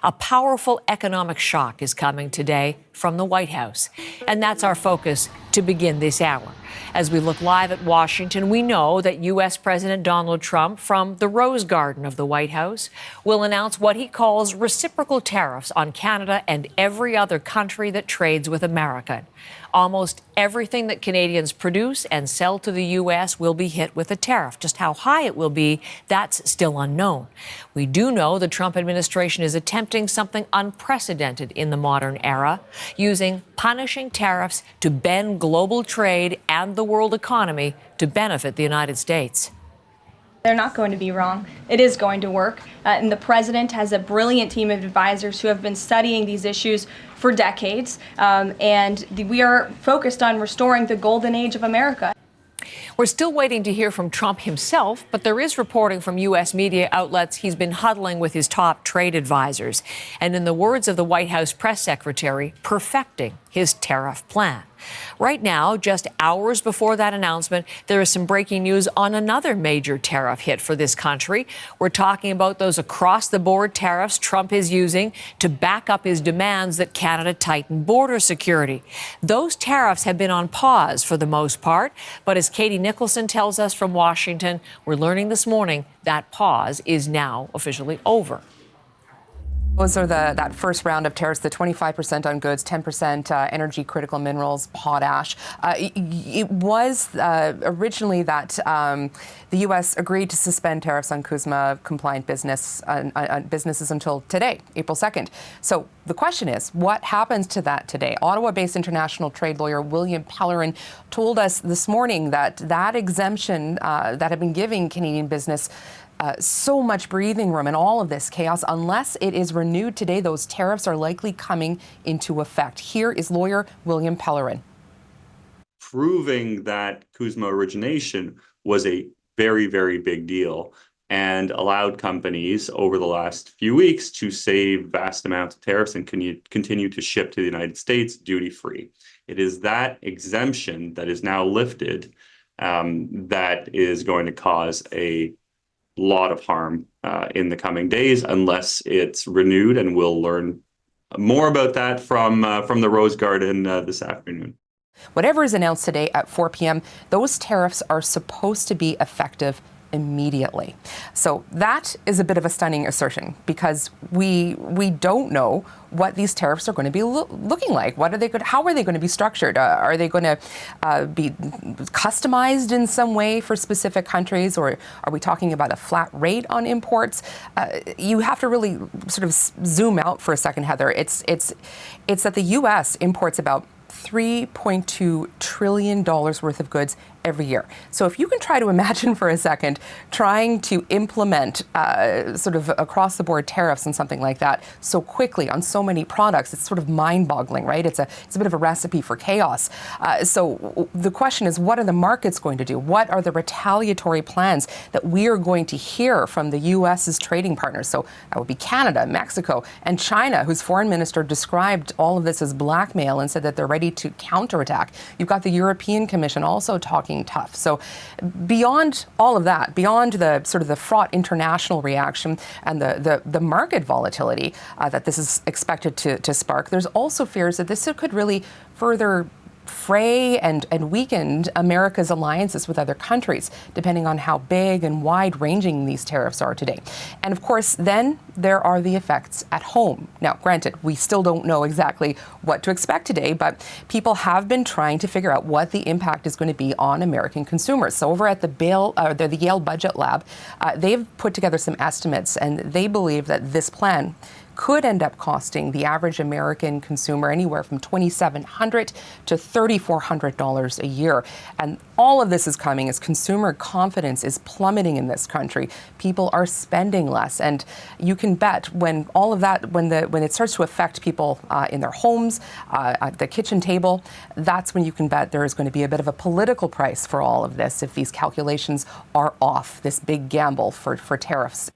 A powerful economic shock is coming today from the White House. And that's our focus to begin this hour. As we look live at Washington, we know that U.S. President Donald Trump, from the Rose Garden of the White House, will announce what he calls reciprocal tariffs on Canada and every other country that trades with America. Almost everything that Canadians produce and sell to the U.S. will be hit with a tariff. Just how high it will be, that's still unknown. We do know the Trump administration is attempting something unprecedented in the modern era, using punishing tariffs to bend global trade and the world economy to benefit the United States. They're not going to be wrong. It is going to work. And the president has a brilliant team of advisors who have been studying these issues for decades. And we are focused on restoring the golden age of America. We're still waiting to hear from Trump himself, but there is reporting from U.S. media outlets he's been huddling with his top trade advisors. And in the words of the White House press secretary, perfecting his tariff plan. Right now, just hours before that announcement, there is some breaking news on another major tariff hit for this country. We're talking about those across-the-board tariffs Trump is using to back up his demands that Canada tighten border security. Those tariffs have been on pause for the most part, but as Katie Nicholson tells us from Washington, we're learning this morning that pause is now officially over. Those are that first round of tariffs, the 25% on goods, 10% energy critical minerals, potash. It was originally that the U.S. agreed to suspend tariffs on CUSMA-compliant businesses until today, April 2nd. So the question is, what happens to that today? Ottawa-based international trade lawyer William Pellerin told us this morning that that exemption that had been giving Canadian business so much breathing room in all of this chaos, unless it is renewed today, those tariffs are likely coming into effect. Here is lawyer William Pellerin. Proving that CUSMA origination was a very, very big deal and allowed companies over the last few weeks to save vast amounts of tariffs and continue to ship to the United States duty-free. It is that exemption that is now lifted that is going to cause a lot of harm in the coming days unless it's renewed, and we'll learn more about that from the Rose Garden this afternoon. Whatever is announced today at 4 p.m., those tariffs are supposed to be effective immediately. So that is a bit of a stunning assertion because we don't know what these tariffs are going to be looking like. How are they going to be structured? Are they going to be customized in some way for specific countries, or are we talking about a flat rate on imports? You have to really sort of zoom out for a second, Heather. It's that the U.S. imports about $3.2 trillion worth of goods every year. So if you can try to imagine for a second trying to implement sort of across-the-board tariffs and something like that so quickly on so many products, it's sort of mind-boggling, right? It's a bit of a recipe for chaos. So the question is, what are the markets going to do? What are the retaliatory plans that we are going to hear from the U.S.'s trading partners? So that would be Canada, Mexico, and China, whose foreign minister described all of this as blackmail and said that they're ready to counterattack. You've got the European Commission also talking tough. So beyond all of that, beyond the sort of the fraught international reaction and the market volatility that this is expected to spark, there's also fears that this could really further fray and weaken America's alliances with other countries, depending on how big and wide-ranging these tariffs are today. And of course, then there are the effects at home. Now, granted, we still don't know exactly what to expect today, but people have been trying to figure out what the impact is going to be on American consumers. So over at the Yale Budget Lab, they've put together some estimates, and they believe that this plan could end up costing the average American consumer anywhere from $2,700 to $3,400 a year. And all of this is coming as consumer confidence is plummeting in this country. People are spending less. And you can bet when all of that, when it starts to affect people in their homes, at the kitchen table, that's when you can bet there is going to be a bit of a political price for all of this if these calculations are off, this big gamble for tariffs.